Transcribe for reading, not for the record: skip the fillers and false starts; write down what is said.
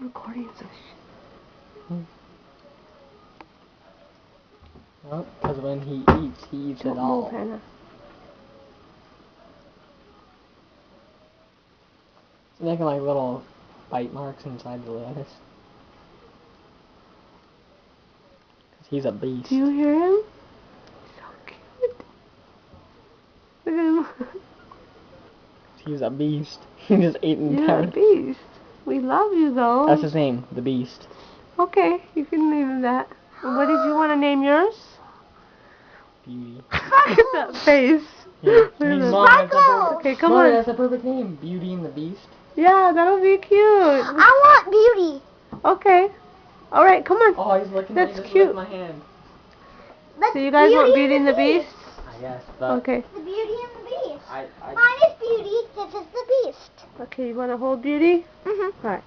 recording so Well, because when he eats it Don't all. move, Hannah. It's making like little bite marks inside the lettuce. Cause he's a beast. Do you hear him? So cute. Look at him. He's a beast. He just ate an You're a entire. beast. We love you though. That's his name, the Beast. Okay, you can name him that. And what did you want to name yours? Beauty. Look at that face. Yeah. Look at that. Mom, that's a perfect. Okay, come Mom, on. that's a perfect name. Beauty and the Beast. Yeah, that'll be cute. I want Beauty. Okay. All right, come on. Oh, he's looking at That's me. Just cute. lick my hand. So you guys want Beauty and the Beast? I guess, but. Okay. The Beauty and the Beast. I Mine is Beauty. This is the Beast. Okay, you want to hold Beauty? Mhm. All right.